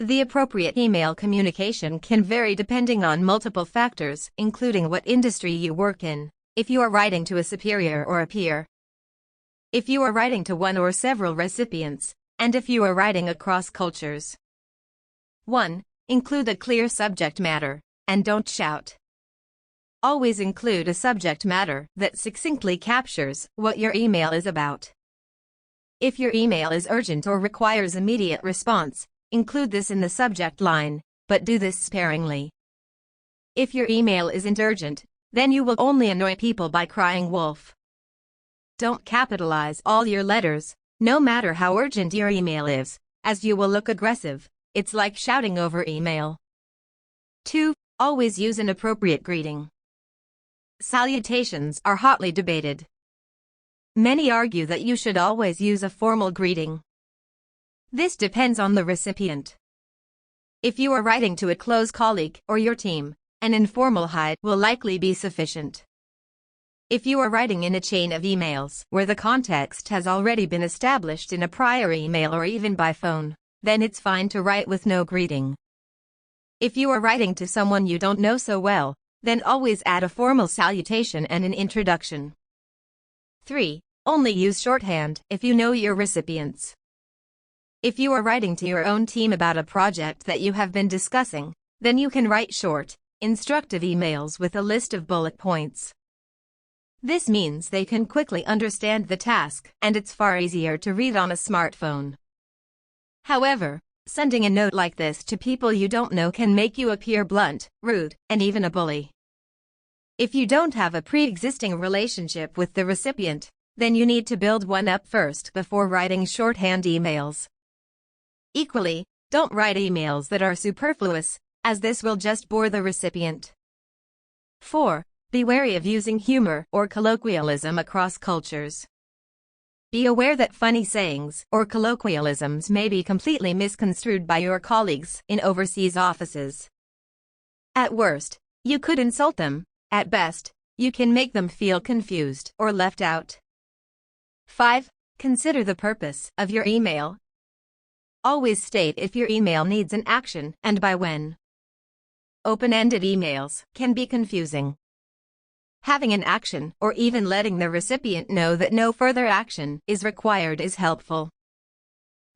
The appropriate email communication can vary depending on multiple factors, including what industry you work in, if you are writing to a superior or a peer, if you are writing to one or several recipients, and if you are writing across cultures. 1. Include a clear subject matter, and don't shout. Always include a subject matter that succinctly captures what your email is about. If your email is urgent or requires immediate response, include this in the subject line, but do this sparingly. If your email isn't urgent, then you will only annoy people by crying wolf. Don't capitalize all your letters, no matter how urgent your email is, as you will look aggressive. It's like shouting over email. 2. Always use an appropriate greeting. Salutations are hotly debated. Many argue that you should always use a formal greeting. This depends on the recipient. If you are writing to a close colleague or your team, an informal hi will likely be sufficient. If you are writing in a chain of emails where the context has already been established in a prior email or even by phone, then it's fine to write with no greeting. If you are writing to someone you don't know so well, then always add a formal salutation and an introduction. 3. Only use shorthand if you know your recipients. If you are writing to your own team about a project that you have been discussing, then you can write short, instructive emails with a list of bullet points. This means they can quickly understand the task, and it's far easier to read on a smartphone. However, sending a note like this to people you don't know can make you appear blunt, rude, and even a bully. If you don't have a pre-existing relationship with the recipient, then you need to build one up first before writing shorthand emails. Equally, don't write emails that are superfluous, as this will just bore the recipient. 4. Be wary of using humor or colloquialism across cultures. Be aware that funny sayings or colloquialisms may be completely misconstrued by your colleagues in overseas offices. At worst, you could insult them. At best, you can make them feel confused or left out. 5. Consider the purpose of your email. Always state if your email needs an action and by when. Open-ended emails can be confusing. Having an action or even letting the recipient know that no further action is required is helpful.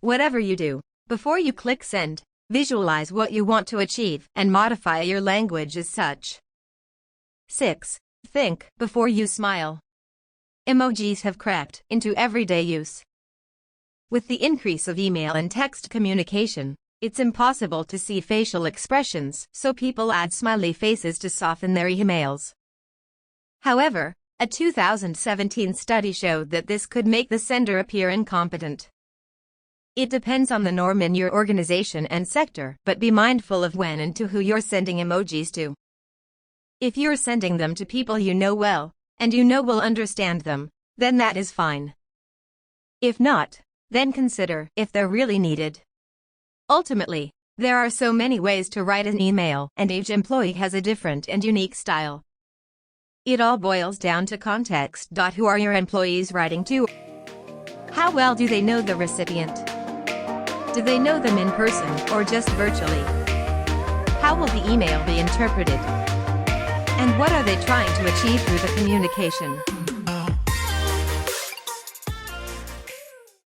Whatever you do, before you click send, visualize what you want to achieve and modify your language as such. 6. Think before you smile. Emojis have crept into everyday use. With the increase of email and text communication, it's impossible to see facial expressions, so people add smiley faces to soften their emails. However, a 2017 study showed that this could make the sender appear incompetent. It depends on the norm in your organization and sector, but be mindful of when and to who you're sending emojis to. If you're sending them to people you know well, and you know will understand them, then that is fine. If not, then consider if they're really needed. Ultimately, there are so many ways to write an email, and each employee has a different and unique style. It all boils down to context. Who are your employees writing to? How well do they know the recipient? Do they know them in person or just virtually? How will the email be interpreted? And what are they trying to achieve through the communication?